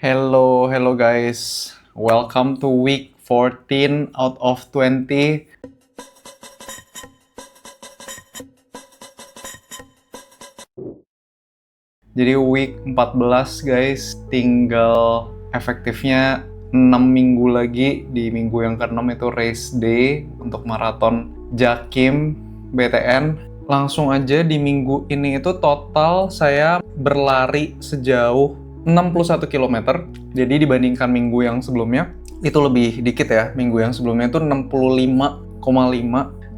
Hello, hello guys. Welcome to week 14 out of 20. Jadi week 14 guys, tinggal efektifnya 6 minggu lagi. Di minggu yang ke-6 itu race day untuk maraton Jakim BTN. Langsung aja di minggu ini itu total saya berlari sejauh 61 km. Jadi dibandingkan minggu yang sebelumnya itu lebih dikit ya. Minggu yang sebelumnya itu 65,5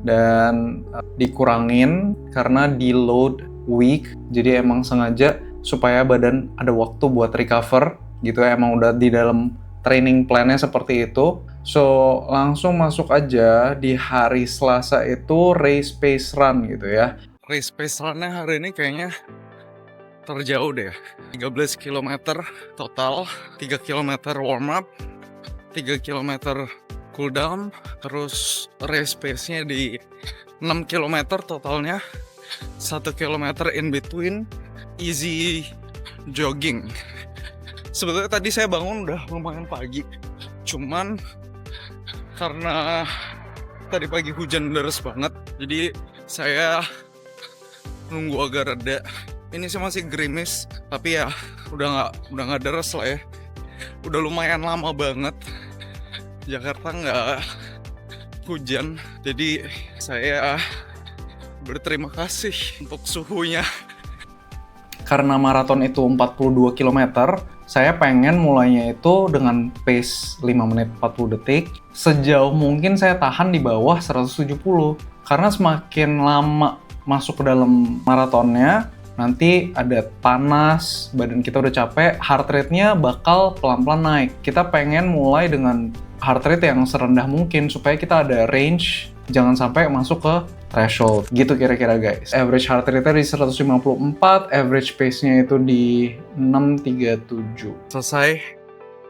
dan dikurangin karena deload week. Jadi emang sengaja supaya badan ada waktu buat recover gitu ya. Emang udah di dalam training plan-nya seperti itu. So, langsung masuk aja di hari Selasa itu race pace run gitu ya. Race pace run-nya hari ini kayaknya terjauh deh. 13 km total, 3 km warm up, 3 km cool down, terus race pace-nya di 6 km totalnya, 1 km in between, easy jogging. Sebetulnya tadi saya bangun udah lumayan pagi, cuman karena tadi pagi hujan deras banget, jadi saya nunggu agak reda. Ini sih masih gerimis, tapi ya udah nggak deras lah ya. Udah lumayan lama banget Jakarta nggak hujan, jadi saya berterima kasih untuk suhunya. Karena maraton itu 42 km, saya pengen mulainya itu dengan pace 5 menit 40 detik. Sejauh mungkin saya tahan di bawah 170. Karena semakin lama masuk ke dalam maratonnya, nanti ada panas, badan kita udah capek, heart rate-nya bakal pelan-pelan naik. Kita pengen mulai dengan heart rate yang serendah mungkin supaya kita ada range, jangan sampai masuk ke threshold gitu kira-kira guys. Average heart rate-nya di 154, average pace-nya itu di 637. Selesai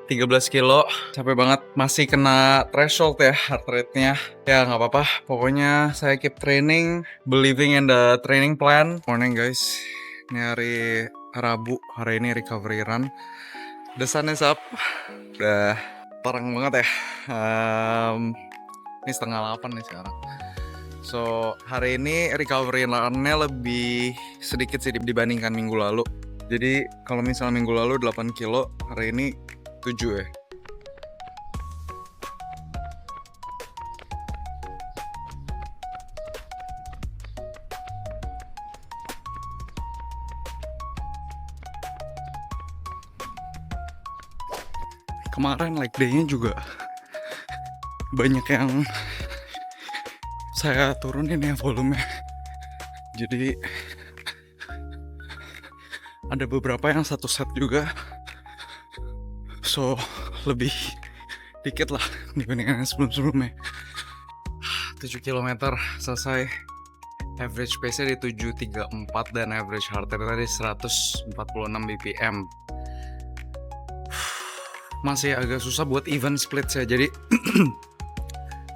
13 kilo, capek banget, masih kena threshold ya heart rate-nya. Ya nggak apa-apa, pokoknya saya keep training, believing in the training plan. Morning guys, ini hari Rabu, hari ini recovery run. The sun is up, udah terang banget ya. Ini setengah 8 nih sekarang. So, hari ini recovery run-nya lebih sedikit sih dibandingkan minggu lalu. Jadi, kalau misalnya minggu lalu 8 kilo, hari ini 7 ya. Kemarin leg day-nya juga banyak yang saya turunin ya volumenya. Jadi ada beberapa yang satu set juga. So lebih dikit lah dibandingkan yang sebelum-sebelumnya. 7 km selesai. Average pace-nya di 734 dan average heart rate di 146 bpm. Masih agak susah buat even split saya. Jadi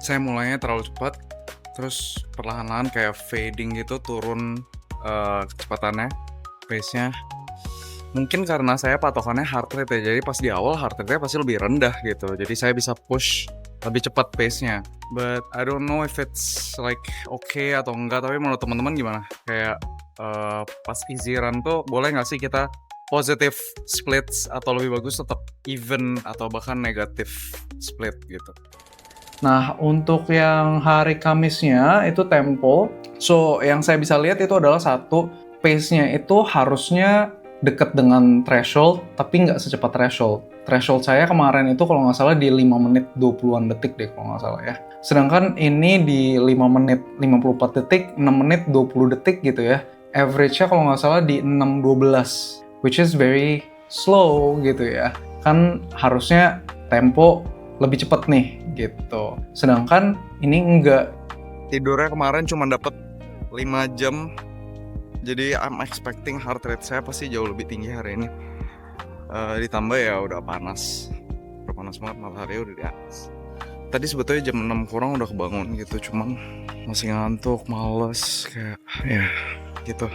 saya mulainya terlalu cepat, terus perlahan-lahan kayak fading gitu, turun kecepatannya, pace-nya. Mungkin karena saya patokannya heart rate ya, jadi pas di awal heart rate-nya pasti lebih rendah gitu, jadi saya bisa push lebih cepat pace-nya. But I don't know if it's like okay atau enggak, tapi menurut teman-teman gimana? Kayak pas easy run tuh boleh nggak sih kita positive splits atau lebih bagus tetap even atau bahkan negatif split gitu? Nah, untuk yang hari Kamisnya itu tempo. So, yang saya bisa lihat itu adalah satu, pace-nya itu harusnya deket dengan threshold, tapi nggak secepat threshold. Threshold saya kemarin itu kalau nggak salah di 5 menit 20-an detik deh kalau nggak salah ya. Sedangkan ini di 5 menit 54 detik, 6 menit 20 detik gitu ya. Average-nya kalau nggak salah di 6.12, which is very slow gitu ya. Kan harusnya tempo lebih cepet nih gitu. Sedangkan ini enggak. Tidurnya kemarin cuma dapat 5 jam. Jadi I'm expecting heart rate saya pasti jauh lebih tinggi hari ini. Ditambah ya udah panas. Udah panas banget, matahari udah di atas. Tadi sebetulnya jam 6 kurang udah kebangun gitu, cuman masih ngantuk, males kayak ya gitu.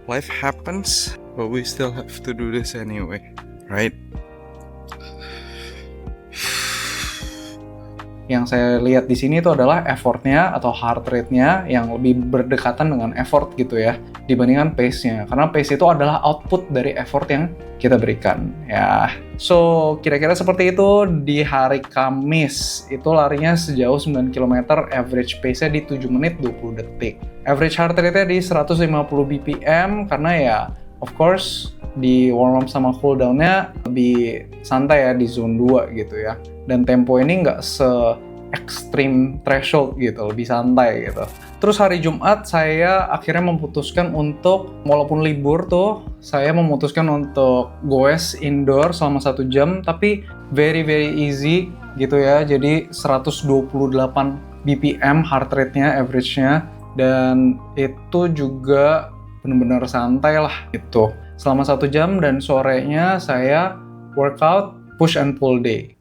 Life happens, but we still have to do this anyway, right? Yang saya lihat di sini itu adalah effortnya atau heart rate-nya yang lebih berdekatan dengan effort gitu ya, dibandingkan pace-nya. Karena pace itu adalah output dari effort yang kita berikan ya. So, kira-kira seperti itu di hari Kamis. Itu larinya sejauh 9 km, average pace-nya di 7 menit 20 detik. Average heart rate-nya di 150 BPM karena ya, of course, di warm up sama cooldown-nya lebih santai ya di zone 2 gitu ya. Dan tempo ini nggak se-extreme threshold gitu, lebih santai gitu. Terus hari Jumat saya akhirnya memutuskan untuk, walaupun libur tuh, saya memutuskan untuk goes indoor selama 1 jam, tapi very easy gitu ya. Jadi 128 BPM heart rate-nya, average-nya, dan itu juga benar-benar santai lah gitu. Selama 1 jam dan sorenya saya workout push and pull day.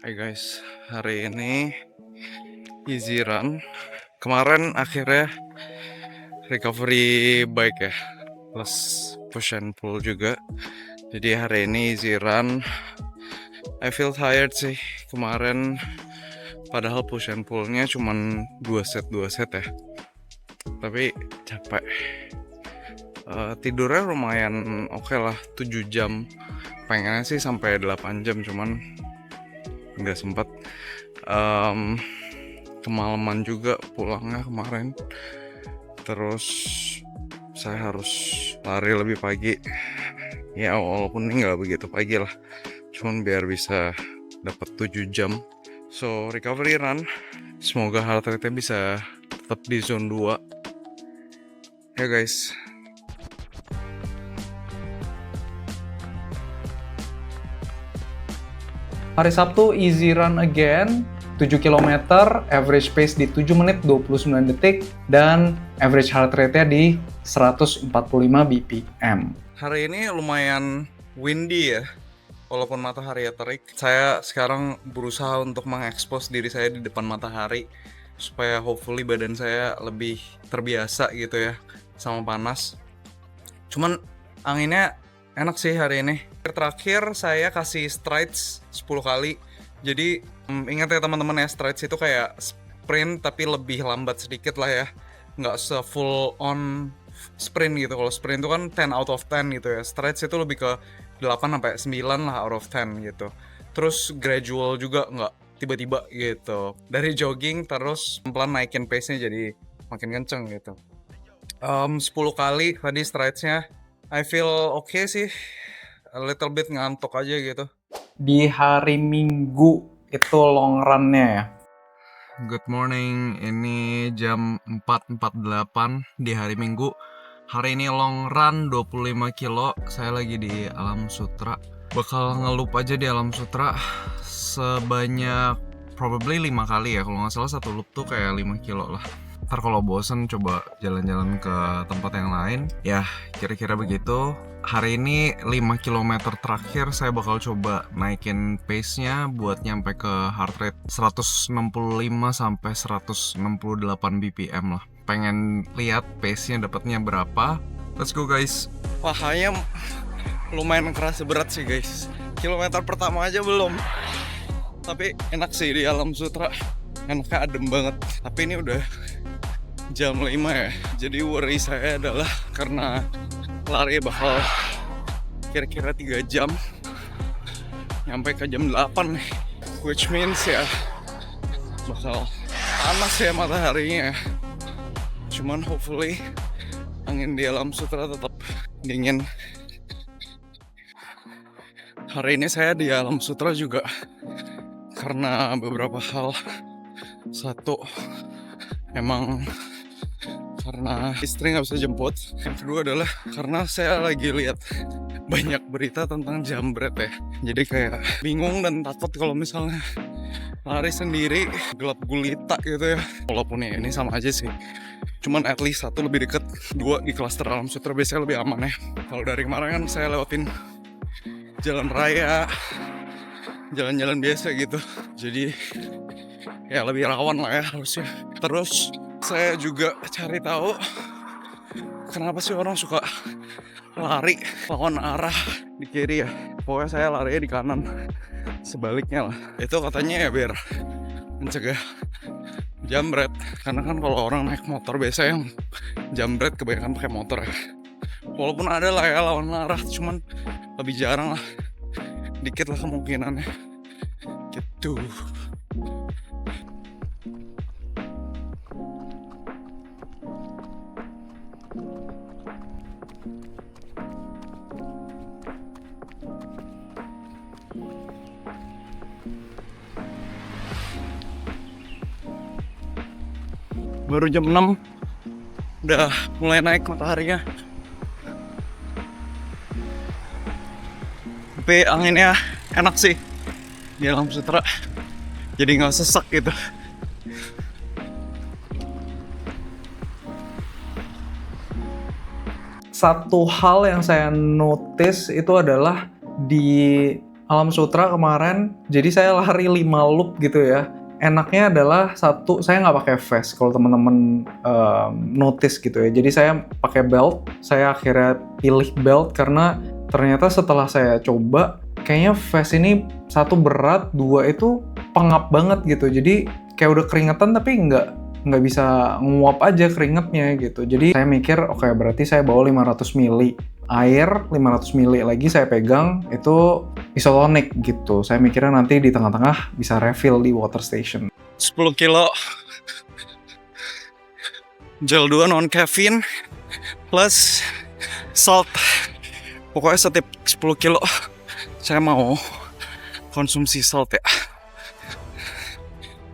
Hai guys, hari ini easy run. Kemarin akhirnya recovery bike ya, plus push and pull juga. Jadi hari ini easy run. I feel tired sih kemarin, padahal push and pullnya cuman 2 set ya. Tapi capek. Tidurnya lumayan oke lah, 7 jam. Pengennya sih sampai 8 jam, cuman nggak sempat. Kemalaman juga pulangnya kemarin. Terus saya harus lari lebih pagi. Ya walaupun ini nggak begitu pagi lah, cuman biar bisa dapat 7 jam. So recovery run. Semoga heart rate-nya bisa tetap di zone 2. Ya guys. Hari Sabtu easy run again, 7 km, average pace di 7 menit 29 detik, dan average heart rate-nya di 145 BPM. Hari ini lumayan windy ya, walaupun matahari ya terik. Saya sekarang berusaha untuk mengekspos diri saya di depan matahari, supaya hopefully badan saya lebih terbiasa gitu ya, sama panas. Cuman anginnya enak sih hari ini. Terakhir saya kasih strides 10 kali. Jadi ingat ya teman-teman ya, strides itu kayak sprint tapi lebih lambat sedikit lah ya. Nggak se-full on sprint gitu. Kalau sprint itu kan 10 out of 10 gitu ya. Strides itu lebih ke 8-9 lah out of 10 gitu. Terus gradual juga, nggak tiba-tiba gitu. Dari jogging terus pelan naikin pace-nya jadi makin kenceng gitu. 10 kali tadi stridesnya. I feel okay sih. A little bit ngantuk aja gitu. Di hari Minggu itu long run-nya ya. Good morning, ini jam 4.48 di hari Minggu. Hari ini long run 25 kilo. Saya lagi di Alam Sutra. Bakal ngelup aja di Alam Sutra sebanyak probably 5 kali ya. Kalau nggak salah satu loop tuh kayak 5 kilo lah. Ntar kalau bosen coba jalan-jalan ke tempat yang lain. Ya kira-kira begitu. Hari ini 5 km terakhir saya bakal coba naikin pace-nya buat nyampe ke heart rate 165 sampai 168 BPM lah. Pengen lihat pace-nya dapatnya berapa. Let's go guys. Pahanya lumayan kerasa berat sih guys. Kilometer pertama aja belum. Tapi enak sih di Alam Sutra. Enaknya adem banget. Tapi ini udah jam 5 ya. Jadi worry saya adalah karena lari bakal kira-kira 3 jam nyampe ke jam 8 nih, which means ya bakal panas ya mataharinya. Cuman hopefully angin di Alam Sutra tetap dingin. Hari ini saya di Alam Sutra juga karena beberapa hal. Satu, emang karena istri nggak bisa jemput. Yang kedua adalah karena saya lagi lihat banyak berita tentang jambret ya. Jadi kayak bingung dan takut kalau misalnya lari sendiri gelap gulita gitu ya. Walaupun ya ini sama aja sih. Cuman at least satu lebih deket, dua di klaster Alam Sutra biasanya lebih aman ya. Kalau dari kemarin kan saya lewatin jalan raya, jalan-jalan biasa gitu. Jadi ya lebih rawan lah ya harusnya. Terus saya juga cari tahu kenapa sih orang suka lari lawan arah di kiri ya. Pokoknya saya larinya di kanan, sebaliknya lah. Itu katanya ya biar mencegah jambret. Karena kan kalau orang naik motor biasanya yang jambret kebanyakan pakai motor ya. Walaupun ada lah ya lawan arah, cuman lebih jarang lah, dikit lah kemungkinannya gitu. Baru jam 6 udah mulai naik mataharinya. Tapi anginnya enak sih di Alam Sutra, jadi nggak sesak gitu. Satu hal yang saya notice itu adalah di Alam Sutra kemarin, jadi saya lari 5 loop gitu ya. Enaknya adalah satu, saya nggak pakai vest kalau teman-teman notice gitu ya. Jadi saya pakai belt, saya akhirnya pilih belt karena ternyata setelah saya coba, kayaknya vest ini satu berat, dua itu pengap banget gitu. Jadi kayak udah keringetan tapi nggak bisa nguap aja keringetnya gitu. Jadi saya mikir, oke, berarti saya bawa 500 ml air, 500 ml lagi saya pegang, itu isotonic gitu. Saya mikirnya nanti di tengah-tengah bisa refill di water station. 10 kilo gel 2 non caffeine plus salt. Pokoknya setiap 10 kilo saya mau konsumsi salt ya.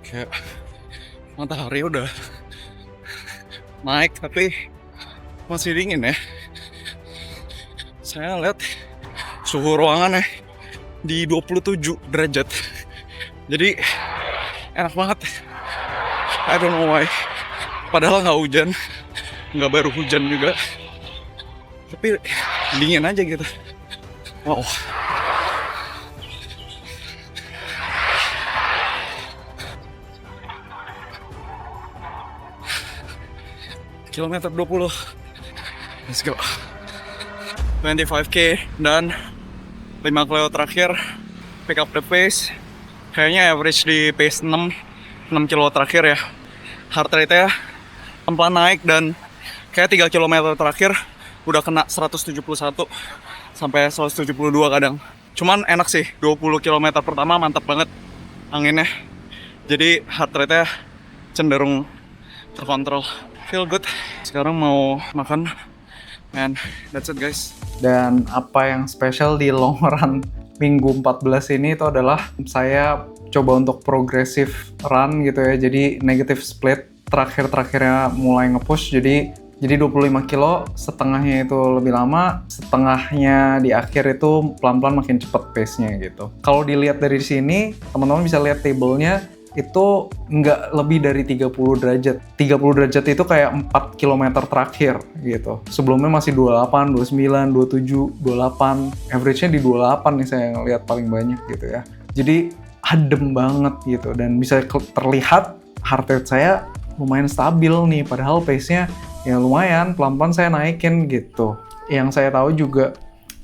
Kayak matahari udah naik tapi masih dingin ya. Saya lihat suhu ruangan ya di 27 derajat. Jadi enak banget. I don't know why. Padahal nggak hujan, nggak baru hujan juga. Tapi dingin aja gitu. Wow. Kilometer 20. Let's go. 25k dan 5 kilo terakhir pick up the pace. Kayaknya average di pace 6 kilo terakhir ya. Heart rate-nya pelan naik dan kayak 3 km terakhir udah kena 171 sampai 172 kadang. Cuman enak sih, 20 km pertama mantap banget anginnya. Jadi heart rate-nya cenderung terkontrol. Feel good. Sekarang mau makan. And that's it guys. Dan apa yang spesial di long run minggu 14 ini itu adalah saya coba untuk progressive run gitu ya. Jadi negative split, terakhirnya mulai nge-push. Jadi 25 kilo, setengahnya itu lebih lama, setengahnya di akhir itu pelan-pelan makin cepet pace-nya gitu. Kalau dilihat dari sini, teman-teman bisa lihat table-nya, itu nggak lebih dari 30 derajat. 30 derajat itu kayak 4 km terakhir gitu. Sebelumnya masih 28, 29, 27, 28. Average-nya di 28 nih saya lihat paling banyak gitu ya. Jadi adem banget gitu. Dan bisa terlihat heart rate saya lumayan stabil nih. Padahal pace-nya ya lumayan, pelan-pelan saya naikin gitu. Yang saya tahu juga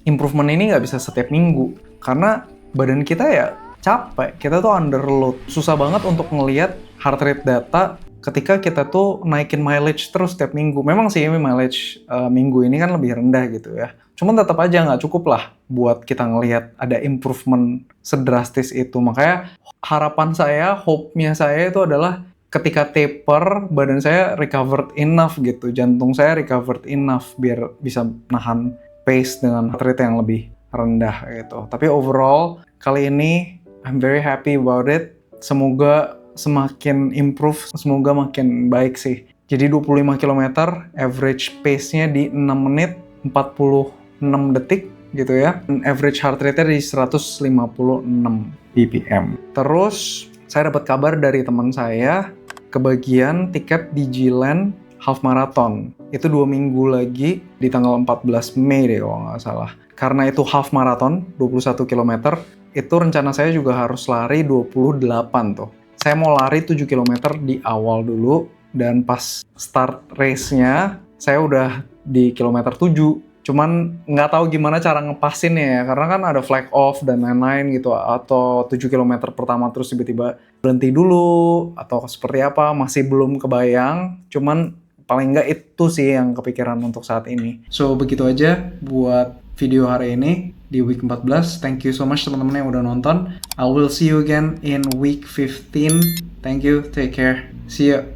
improvement ini nggak bisa setiap minggu. Karena badan kita ya capek, kita tuh underload. Susah banget untuk ngelihat heart rate data ketika kita tuh naikin mileage terus setiap minggu. Memang sih mileage minggu ini kan lebih rendah gitu ya. Cuman tetap aja nggak cukup lah buat kita ngelihat ada improvement sedrastis itu. Makanya harapan saya, hope-nya saya itu adalah ketika taper, badan saya recovered enough gitu. Jantung saya recovered enough biar bisa nahan pace dengan heart rate yang lebih rendah gitu. Tapi overall, kali ini I'm very happy about it. Semoga semakin improve, semoga makin baik sih. Jadi 25 km, average pace-nya di 6 menit 46 detik gitu ya. Dan average heart rate-nya di 156 BPM. Terus, saya dapat kabar dari teman saya, kebagian tiket di G-Land Half Marathon. Itu 2 minggu lagi, di tanggal 14 Mei deh kalau nggak salah. Karena itu half marathon, 21 km, itu rencana saya juga harus lari 28 tuh. Saya mau lari 7 km di awal dulu, dan pas start race-nya, saya udah di kilometer 7. Cuman nggak tahu gimana cara ngepasinnya ya, karena kan ada flag off dan lain-lain gitu, atau 7 km pertama terus tiba-tiba berhenti dulu, atau seperti apa, masih belum kebayang. Cuman paling nggak itu sih yang kepikiran untuk saat ini. So, begitu aja buat video hari ini di week 14. Thank you so much teman-teman yang udah nonton. I will see you again in week 15. Thank you, take care, see ya.